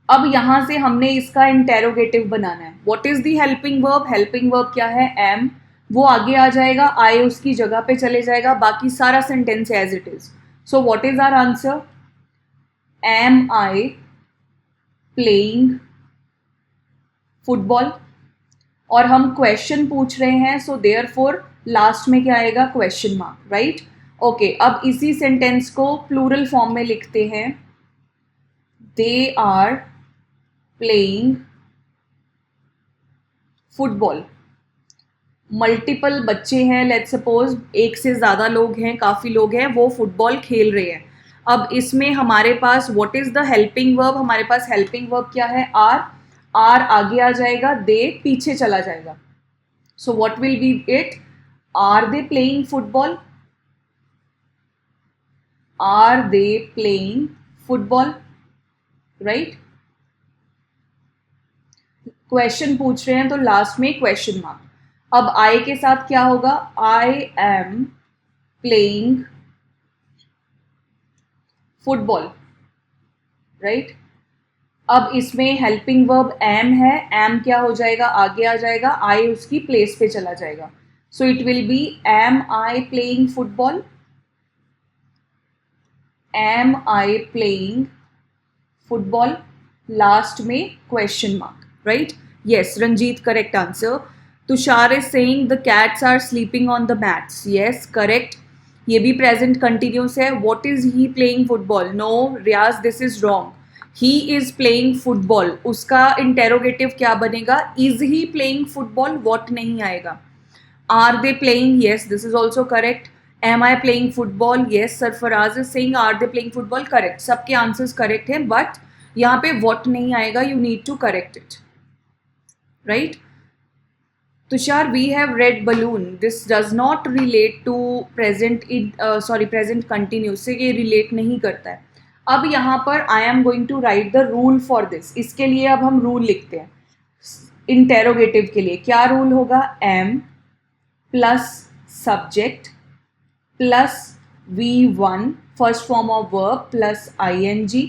अब यहां से हमने इसका इंटेरोगेटिव बनाना है. What is the helping verb? Helping verb क्या है? एम. वो आगे आ जाएगा, आई उसकी जगह पे चले जाएगा, बाकी सारा sentence as it is. So what is our answer? Am I playing football. और हम क्वेश्चन पूछ रहे हैं, सो देयरफॉर लास्ट में क्या आएगा? Question mark, right? ओके, अब इसी सेंटेंस को प्लूरल फॉर्म में लिखते हैं. They are playing football. Multiple बच्चे हैं, लेट्स सपोज एक से ज़्यादा लोग हैं, काफ़ी लोग हैं, वो फुटबॉल खेल रहे हैं. अब इसमें हमारे पास what is the helping verb? हमारे पास हेल्पिंग वर्ब क्या है? आर. आर आगे आ जाएगा, दे पीछे चला जाएगा. So what will be it? Are they playing football? Are they playing football, right? Question पूछ रहे हैं तो लास्ट में क्वेश्चन मार्क. अब आई के साथ क्या होगा? I am playing football, right? अब इसमें हेल्पिंग वर्ब एम है, एम क्या हो जाएगा? आगे आ जाएगा, आई उसकी प्लेस पे चला जाएगा. So it will be am I playing football, am I playing football, last में question mark, right? Yes, Ranjit, correct answer. Tushar is saying the cats are sleeping on the mats. Yes, correct. ये भी present continuous है. What is he playing football? No Riyaz, this is wrong. He is playing football, उसका interrogative क्या बनेगा? Is he playing football? What नहीं आएगा. Are they playing? Yes, this is also correct. Am I playing football? Yes, Sarfaraz is saying are they playing football? Correct. सबके answers correct हैं, but यहाँ पे what नहीं आएगा. You need to correct it, right? Tushar, we have red balloon. This does not relate to present present continuous से, ये relate नहीं करता है. अब यहाँ पर I am going to write the rule for this. इसके लिए अब हम रूल लिखते हैं इंटेरोगेटिव के लिए. क्या रूल होगा? Am plus subject plus V1 first form of verb plus ing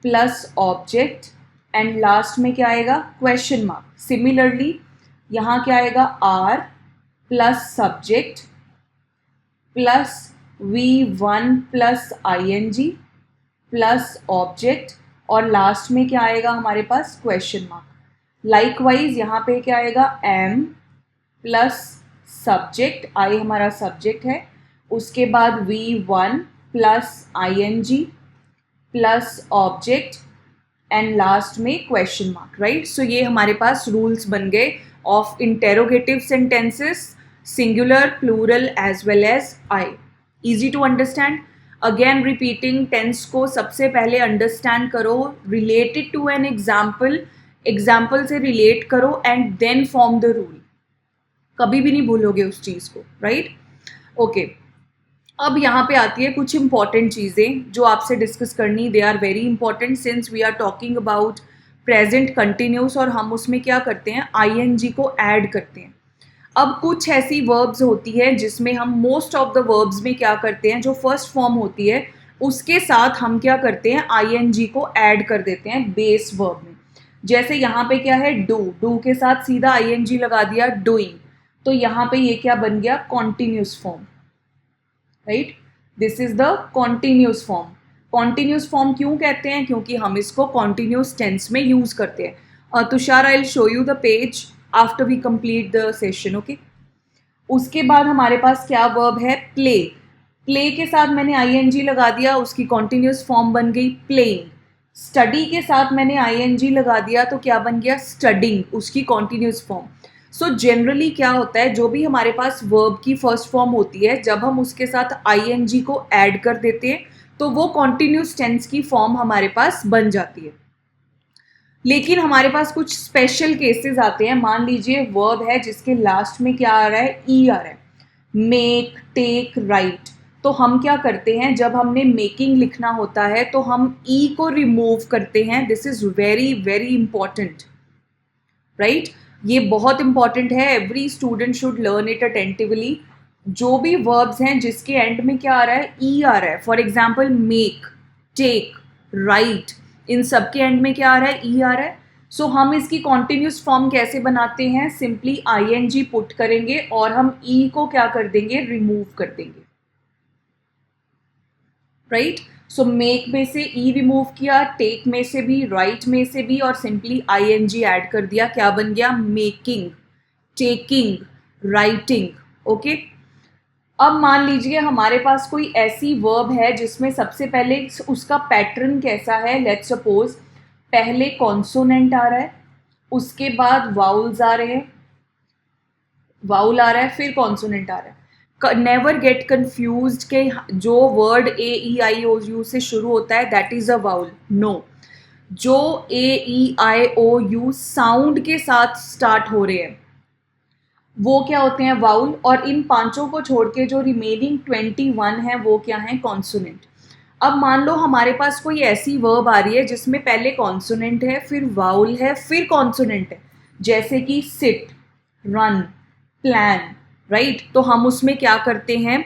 plus object and last में क्या आएगा? Question mark. सिमिलरली यहाँ क्या आएगा? R plus subject plus V1 plus ing plus object और लास्ट में क्या आएगा हमारे पास? Question mark. लाइकवाइज यहाँ पे क्या आएगा? M प्लस सब्जेक्ट, आई हमारा सब्जेक्ट है, उसके बाद V1 plus ing plus object and last में क्वेश्चन मार्क, राइट? सो ये हमारे पास रूल्स बन गए of interrogative sentences, singular, plural as well as I. Easy to understand. Again repeating, tense को सबसे पहले अंडरस्टैंड करो, related to an example, example से रिलेट करो and then form the rule. कभी भी नहीं भूलोगे उस चीज़ को, राइट? ओके, अब यहाँ पे आती है कुछ इंपॉर्टेंट चीज़ें जो आपसे डिस्कस करनी. They are very important since we are talking about present continuous, और हम उसमें क्या करते हैं, आईएनजी को ऐड करते हैं। अब कुछ ऐसी वर्ब्स होती है जिसमें हम मोस्ट ऑफ द वर्ब्स में क्या करते हैं, जो फर्स्ट फॉर्म होती है उसके साथ हम क्या करते हैं, आईएनजी को ऐड कर देते हैं बेस वर्ब में। जैसे यहाँ पे क्या है, डू, डू के साथ सीधा आईएनजी लगा दिया, डूइंग, तो यहाँ पे ये क्या बन गया, continuous form, right. This is the continuous form. Continuous form क्यों कहते हैं, क्योंकि हम इसको कॉन्टिन्यूस टेंस में यूज करते हैं। Tushar, I will show you the page after we complete the session, okay. उसके बाद हमारे पास क्या वर्ब है, प्ले। प्ले के साथ मैंने आईएनजी लगा दिया, उसकी कॉन्टिन्यूस फॉर्म बन गई प्लेइंग। स्टडी के साथ मैंने आईएनजी लगा दिया तो क्या बन गया, स्टडिंग, उसकी कॉन्टिन्यूस फॉर्म। सो जनरली क्या होता है, जो भी हमारे पास वर्ब की फर्स्ट फॉर्म होती है, जब हम उसके साथ आईएनजी को ऐड कर देते हैं तो वो कॉन्टिन्यूस टेंस की फॉर्म हमारे पास बन जाती है। लेकिन हमारे पास कुछ स्पेशल केसेस आते हैं। मान लीजिए वर्ब है जिसके लास्ट में क्या आ रहा है, ई आ रहा है, मेक, टेक, राइट। तो हम क्या करते हैं, जब हमने मेकिंग लिखना होता है तो हम ई को रिमूव करते हैं। This is very very important, right. ये बहुत इंपॉर्टेंट है, every student should learn it attentively. जो भी वर्ब्स हैं जिसके एंड में क्या आ रहा है, ई आ रहा है, for example make, take, right, इन सब के एंड में क्या आ रहा है, ई आ रहा है। सो हम इसकी कॉन्टिन्यूस फॉर्म कैसे बनाते हैं, सिंपली आईएनजी पुट करेंगे और हम ई को क्या कर देंगे, रिमूव कर देंगे, राइट। सो मेक में से ई रिमूव किया, टेक में से भी, राइट में से भी, और सिंपली आईएनजी ऐड कर दिया, क्या बन गया, मेकिंग, टेकिंग, राइटिंग, ओके। अब मान लीजिए हमारे पास कोई ऐसी वर्ब है जिसमें सबसे पहले उसका पैटर्न कैसा है, लेट्स सपोज पहले कॉन्सोनेंट आ रहा है, उसके बाद वाउल्स आ रहे हैं, वाउल आ रहा है, फिर कॉन्सोनेंट आ रहा है। नेवर गेट कंफ्यूज्ड के जो word a E I O you से शुरू होता है that is a vowel, no. जो A E I O you sound के साथ स्टार्ट हो रहे हैं वो क्या होते हैं, वाउल। और इन पांचों को छोड़ के जो रिमेनिंग 21 है वो क्या है, कॉन्सोनेंट। अब मान लो हमारे पास कोई ऐसी वर्ब आ रही है जिसमें पहले कॉन्सोनेंट है, फिर वाउल है, फिर कॉन्सोनेंट है, जैसे कि सिट, रन, प्लान, राइट। तो हम उसमें क्या करते हैं,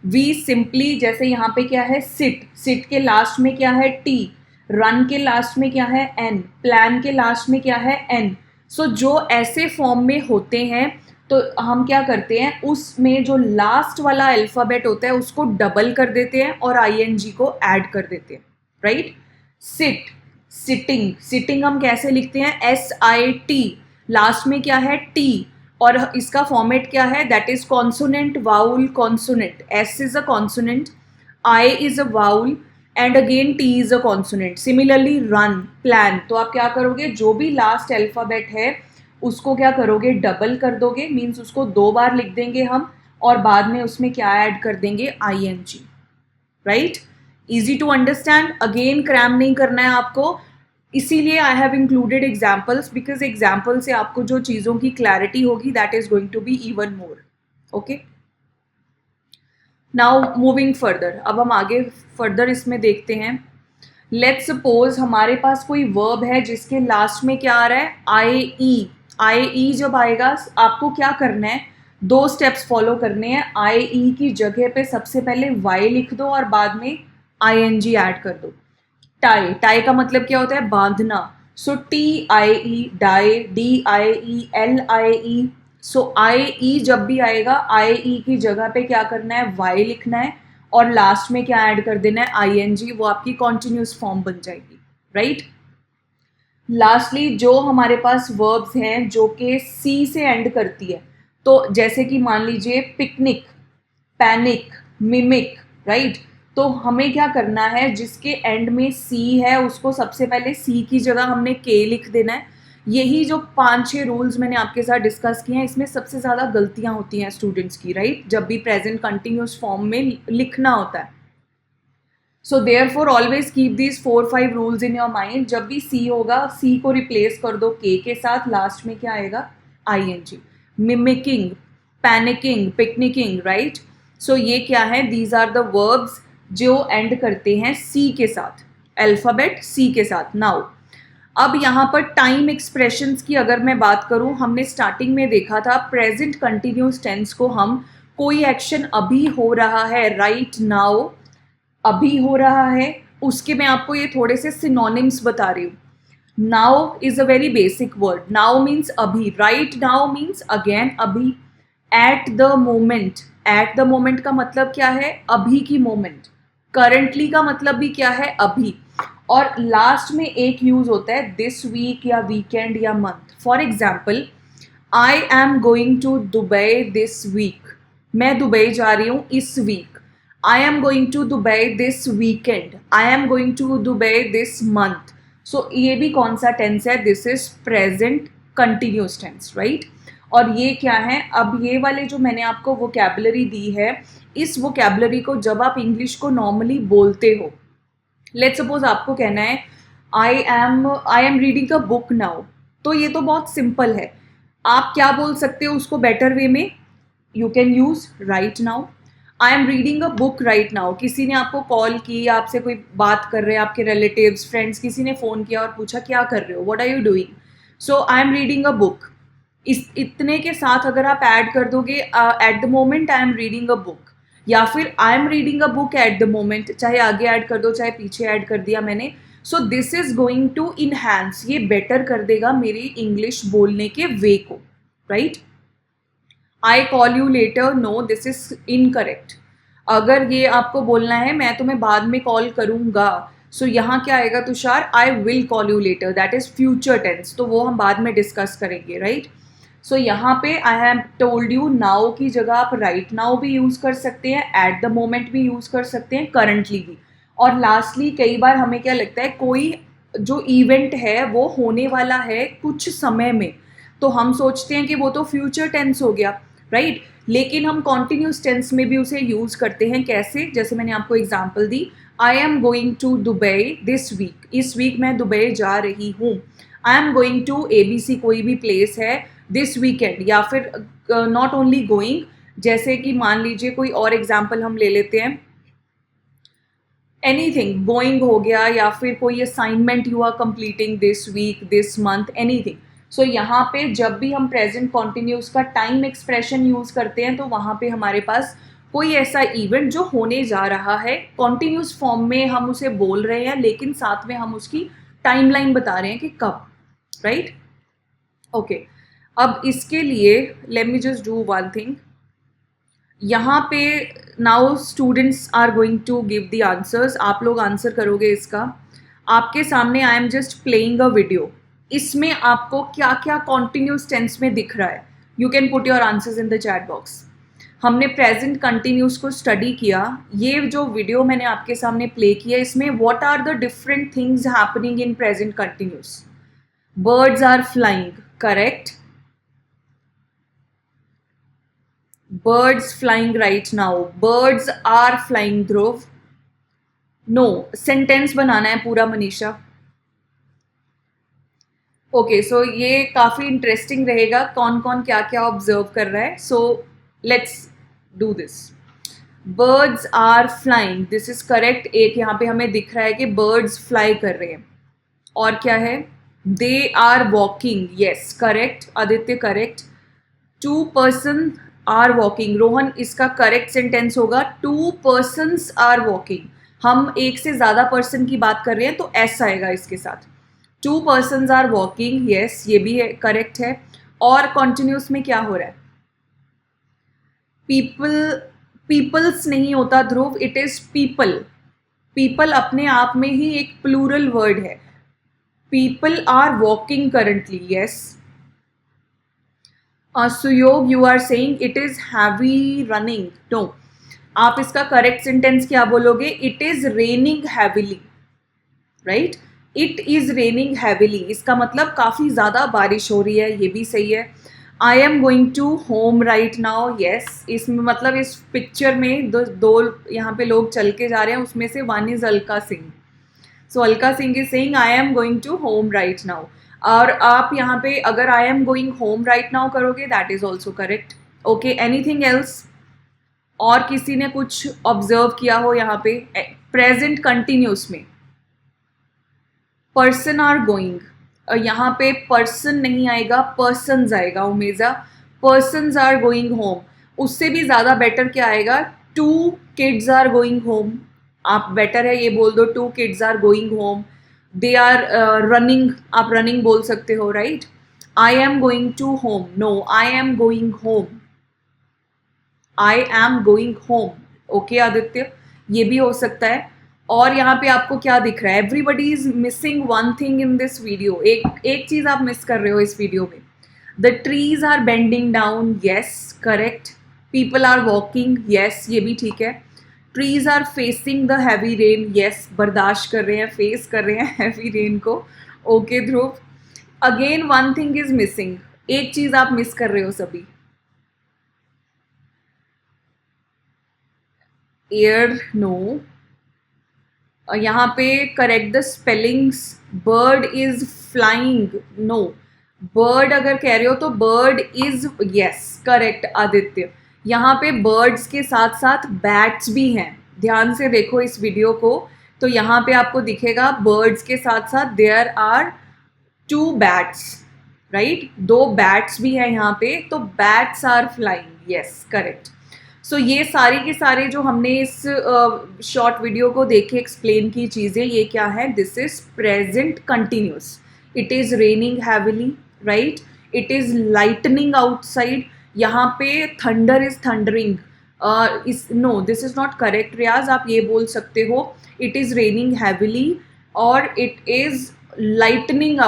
वी सिंपली, जैसे यहाँ पे क्या है, सिट, सिट के लास्ट में क्या है, टी, रन के लास्ट में क्या है, एन, प्लान के लास्ट में क्या है, एन। सो जो ऐसे फॉर्म में होते हैं तो हम क्या करते हैं, उसमें जो लास्ट वाला अल्फाबेट होता है उसको डबल कर देते हैं और आईएनजी को ऐड कर देते हैं, राइट। सिट, सिटिंग, सिटिंग हम कैसे लिखते हैं, SIT, लास्ट में क्या है, टी, और इसका फॉर्मेट क्या है, that is consonant, vowel, consonant. S is a consonant, I is a vowel, and again T is a consonant. Similarly run, plan, तो आप क्या करोगे, जो भी लास्ट अल्फाबेट है उसको क्या करोगे, डबल कर दोगे, मीन्स उसको 2 बार लिख देंगे हम, और बाद में उसमें क्या ऐड कर देंगे, ING, right. Easy to understand, again cram नहीं करना है आपको, इसीलिए I have included examples, because example से आपको जो चीज़ों की क्लैरिटी होगी that is going to be even more, okay. Now moving further, अब हम आगे फर्दर इसमें देखते हैं। लेट्स सपोज हमारे पास कोई वर्ब है जिसके लास्ट में क्या आ रहा है, IE। IE जब आएगा आपको क्या करना है, 2 स्टेप्स फॉलो करने हैं। IE की जगह पे सबसे पहले Y लिख दो और बाद में ING ऐड कर दो। टाई, टाई का मतलब क्या होता है, बांधना। सो TIE, डाई, DIE, LIE। सो IE जब भी आएगा, IE की जगह पे क्या करना है, Y लिखना है और लास्ट में क्या ऐड कर देना है, ING, वो आपकी कॉन्टिन्यूस फॉर्म बन जाएगी, राइट। लास्टली जो हमारे पास वर्ब्स हैं जो कि C से एंड करती है, तो जैसे कि मान लीजिए पिकनिक, पैनिक, मिमिक, राइट। तो हमें क्या करना है, जिसके एंड में C है उसको सबसे पहले C की जगह हमने K लिख देना है। यही जो 5-6 रूल्स मैंने आपके साथ डिस्कस किए हैं, इसमें सबसे ज़्यादा गलतियां होती हैं स्टूडेंट्स की, राइट, जब भी प्रेजेंट कंटिन्यूस फॉर्म में लिखना होता है। So therefore always keep these 4-5 rules in your mind. जब भी C होगा, C को रिप्लेस कर दो K के साथ, लास्ट में क्या आएगा, ING। Mimicking, panicking, picnicking, right. So ये क्या है, दीज आर द वर्ब्स जो एंड करते हैं C के साथ, अल्फाबेट C के साथ। नाउ अब यहाँ पर टाइम एक्सप्रेशंस की अगर मैं बात करूँ, हमने स्टार्टिंग में देखा था प्रेजेंट कंटिन्यूस टेंस को हम कोई एक्शन अभी हो रहा है, राइट नाउ, अभी हो रहा है, उसके मैं आपको ये थोड़े से सिनोनिम्स बता रही हूँ. Now is a very basic word. Now means अभी, राइट नाउ मीन्स अगेन अभी. Eight the moment, eight the moment का मतलब क्या है, अभी की मोमेंट. करंटली का मतलब भी क्या है, अभी. और लास्ट में एक यूज होता है दिस वीक या वीकेंड या month. For example, I am going to Dubai this week. मैं दुबई जा रही हूँ इस week. I am going to Dubai this weekend. I am going to Dubai this month. So ये भी कौन सा टेंस है, this is present continuous tense, right. और ये क्या है, अब ये वाले जो मैंने आपको वोकैबुलरी दी है, इस वोकैबुलरी को जब आप इंग्लिश को नॉर्मली बोलते हो, लेट्स सपोज आपको कहना है I am reading a book now, तो ये तो बहुत सिंपल है. आप क्या बोल सकते हो उसको बेटर वे में, you can use right now. I am reading a book right now. किसी ने आपको कॉल की, आपसे कोई बात कर रहे हैं, आपके रिलेटिव्स, फ्रेंड्स, किसी ने फ़ोन किया और पूछा क्या कर रहे हो, what are you doing, so I am reading a book. इस इतने के साथ अगर आप ऐड कर दोगे at the moment I am reading a book, या फिर I am reading a book at the moment, चाहे आगे ऐड कर दो चाहे पीछे ऐड कर दिया मैंने, so this is going to enhance, ये बेटर कर देगा मेरी इंग्लिश बोलने के वे को, right. I call you later, no this is incorrect. अगर ये आपको बोलना है मैं तुम्हें बाद में कॉल करूंगा, सो यहाँ क्या आएगा Tushar, I will call you later, that is future tense, तो वो हम बाद में डिस्कस करेंगे, राइट. सो यहाँ पे I have told you, now की जगह आप राइट नाउ भी यूज कर सकते हैं, एट द मोमेंट भी यूज कर सकते हैं, करंटली भी. और लास्टली कई बार हमें क्या लगता है, कोई जो इवेंट है वो होने वाला है कुछ समय में, तो हम सोचते हैं कि वो तो फ्यूचर टेंस हो गया, राइट. लेकिन हम कॉन्टिन्यूस टेंस में भी उसे यूज करते हैं. कैसे, जैसे मैंने आपको एग्जाम्पल दी, I am going to Dubai this week, इस वीक मैं दुबई जा रही हूँ. I am going to ABC, कोई भी प्लेस है, दिस वीकेंड, या फिर नॉट ओनली गोइंग, जैसे कि मान लीजिए कोई और एग्जाम्पल हम ले लेते हैं, एनीथिंग, गोइंग हो गया, या फिर कोई assignment you are completing this week, this month, anything. So यहाँ पे जब भी हम प्रेजेंट कॉन्टिन्यूस का टाइम एक्सप्रेशन यूज करते हैं, तो वहाँ पे हमारे पास कोई ऐसा इवेंट जो होने जा रहा है, कॉन्टिन्यूस फॉर्म में हम उसे बोल रहे हैं, लेकिन साथ में हम उसकी टाइमलाइन बता रहे हैं कि कब, राइट. ओके, अब इसके लिए let me just do one thing. यहाँ पे now students are going to give the answers, आप लोग आंसर करोगे इसका. आपके सामने I am just playing a video, इसमें आपको क्या क्या कॉन्टिन्यूस टेंस में दिख रहा है, you can put your answers in the chat box. हमने प्रेजेंट कंटिन्यूस को स्टडी किया, ये जो वीडियो मैंने आपके सामने प्ले किया, इसमें what are the different things happening in present continuous. birds are flying, correct. Birds flying right now, birds are flying, Dhruv. No, sentence बनाना है पूरा मनीषा. ओके, सो ये काफ़ी इंटरेस्टिंग रहेगा, कौन कौन क्या क्या ऑब्जर्व कर रहा है. So let's do this. Birds are flying, this is correct. एक यहाँ पे हमें दिख रहा है कि बर्ड्स फ्लाई कर रहे हैं. और क्या है, they are walking, yes correct. Aditya correct. Two person are walking, Rohan इसका करेक्ट सेंटेंस होगा टू पर्सन्स आर वॉकिंग. हम एक से ज़्यादा पर्सन की बात कर रहे हैं तो एस आएगा इसके साथ. Two persons are walking, yes ये भी है, करेक्ट है. और कॉन्टिन्यूस में क्या हो रहा है, पीपल, पीपल्स नहीं होता Dhruv, it is people. People अपने आप में ही एक प्लूरल वर्ड है. People are walking currently, yes. Suyog you are saying it is heavy running, no. आप इसका करेक्ट सेंटेंस क्या बोलोगे, it is raining heavily, right. It is raining heavily, इसका मतलब काफ़ी ज़्यादा बारिश हो रही है, ये भी सही है. I am going to home right now, yes. इसमें मतलब इस पिक्चर में दो यहाँ पे लोग चल के जा रहे हैं, उसमें से one is Alka Singh. So Alka Singh is saying I am going to home right now. और आप यहाँ पे अगर I am going home right now करोगे, that is also correct. Okay, anything else, और किसी ने कुछ ऑब्जर्व किया हो यहाँ पे प्रेजेंट कंटिन्यूस में. पर्सन आर गोइंग, यहाँ पे पर्सन नहीं आएगा, पर्सन्स आएगा Umeja, persons are going home. उससे भी ज़्यादा बेटर क्या आएगा, 2 kids आर गोइंग होम। आप बेटर है ये बोल दो, 2 kids are going home. They are running, आप रनिंग बोल सकते हो, right. I am going to home, no I am going home, I am going home. Okay Aditya, ये भी हो सकता है। और यहाँ पे आपको क्या दिख रहा है, everybody is missing one thing in this video. एक चीज आप मिस कर रहे हो इस वीडियो में। The trees are bending down, yes correct. People are walking, yes ये भी ठीक है। Trees are facing the heavy rain, yes बर्दाश्त कर रहे हैं, फेस कर रहे हैं हैवी रेन को। Okay Dhruv, again one thing is missing, एक चीज आप मिस कर रहे हो सभी, एयर, नो। यहाँ पे correct the spellings, bird is flying, no. Bird अगर कह रहे हो तो bird is, yes correct Aditya. यहाँ पे बर्ड्स के साथ साथ बैट्स भी हैं, ध्यान से देखो इस वीडियो को, तो यहाँ पे आपको दिखेगा बर्ड्स के साथ साथ there are 2 bats, right, 2 bats भी हैं यहाँ पे, तो bats are flying, yes correct. So ये सारी के सारे जो हमने इस शॉर्ट वीडियो को देखे एक्सप्लेन की चीज़ें, ये क्या है, this is present continuous. It is raining heavily, right, it is lightning outside, यहाँ पे thunder is thundering, is no this is not correct Riyaz, आप ये बोल सकते हो इट इज़ रेनिंग हैविली और इट इज़ लाइटनिंग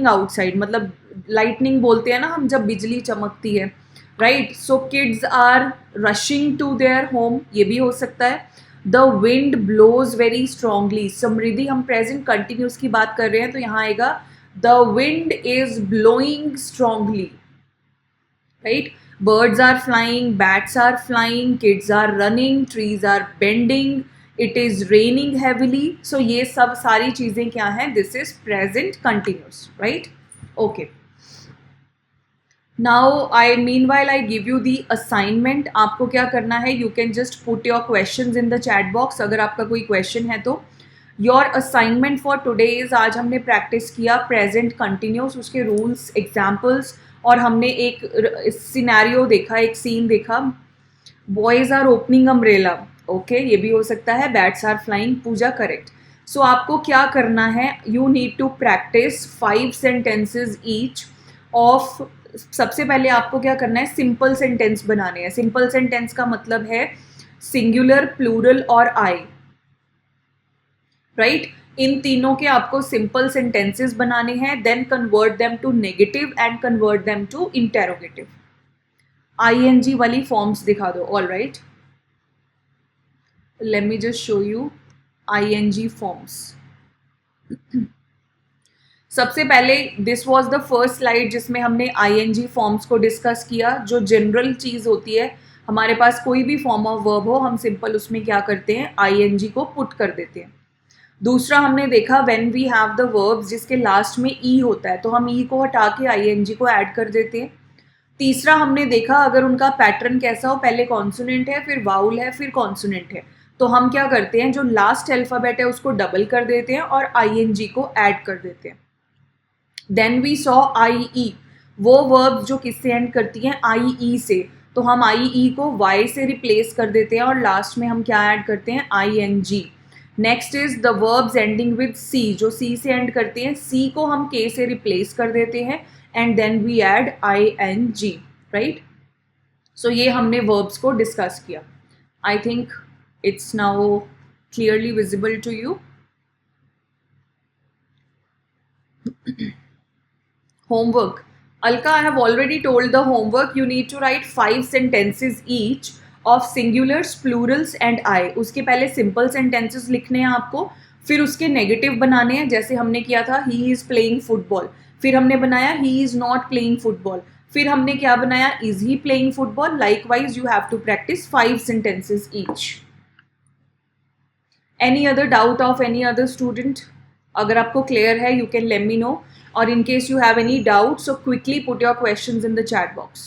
आउटसाइड, मतलब लाइटनिंग बोलते हैं ना हम जब बिजली चमकती है, right. So kids are rushing to their home, ये भी हो सकता है। The wind blows very strongly, समृद्धि हम प्रेजेंट कंटिन्यूस की बात कर रहे हैं तो यहाँ आएगा the wind is blowing strongly, right. birds are flying, bats are flying, kids are running, trees are bending, it is raining heavily। so ये सब सारी चीजें क्या हैं, this is present continuous, right? okay, now I meanwhile I give you the assignment। आपको क्या करना है, you can just put your questions in the chat box अगर आपका कोई question है तो। your assignment for today is, आज हमने प्रैक्टिस किया प्रेजेंट कंटिन्यूस, उसके रूल्स, एग्जाम्पल्स, और हमने एक सिनेरियो देखा, एक सीन देखा, boys are opening umbrella, okay ये भी हो सकता है, bats are flying, Pooja correct. So आपको क्या करना है, you need to practice 5 sentences each of, सबसे पहले आपको क्या करना है, सिंपल सेंटेंस बनाने हैं। सिंपल सेंटेंस का मतलब है सिंगुलर, प्लूरल और आई, राइट। इन तीनों के आपको सिंपल सेंटेंसेस बनाने हैं, then convert them to negative and convert them to interrogative. ING वाली फॉर्म्स दिखा दो, all right, let me just show you ING forms. सबसे पहले this was the first slide जिसमें हमने आईएनजी फॉर्म्स को डिस्कस किया। जो जनरल चीज होती है, हमारे पास कोई भी फॉर्म ऑफ वर्ब हो, हम सिंपल उसमें क्या करते हैं, आईएनजी को पुट कर देते हैं। दूसरा हमने देखा when we have the verbs जिसके लास्ट में ई होता है तो हम ई को हटा के आईएनजी को ऐड कर देते हैं। तीसरा हमने देखा अगर उनका पैटर्न कैसा हो, पहले कॉन्सोनेंट है, फिर वाउल है, फिर कॉन्सोनेंट है, तो हम क्या करते हैं, जो लास्ट अल्फाबेट है उसको डबल कर देते हैं और आईएनजी को ऐड कर देते हैं। देन वी सॉ आई ई, वो वर्ब्स जो किससे एंड करती हैं, आई ई से, तो हम आई ई को वाई से रिप्लेस कर देते हैं और लास्ट में हम क्या ऐड करते हैं, ING. Next is the verbs ending with C, जो सी से एंड करते हैं, सी को हम के से रिप्लेस कर देते हैं and then we add ING, right. So ये हमने वर्ब्स को डिस्कस किया। I think it's now clearly visible to you. Homework, Alka, I have already told the homework. You need to write 5 sentences each of singulars, plurals and I। उसके पहले simple sentences लिखने हैं आपको, फिर उसके negative बनाने हैं, जैसे हमने किया था he is playing football, फिर हमने बनाया he is not playing football, फिर हमने क्या बनाया, is he playing football। Likewise you have to practice 5 sentences each। Any other doubt of any other student? अगर आपको clear है you can let me know, or in case you have any doubts so quickly put your questions in the chat box।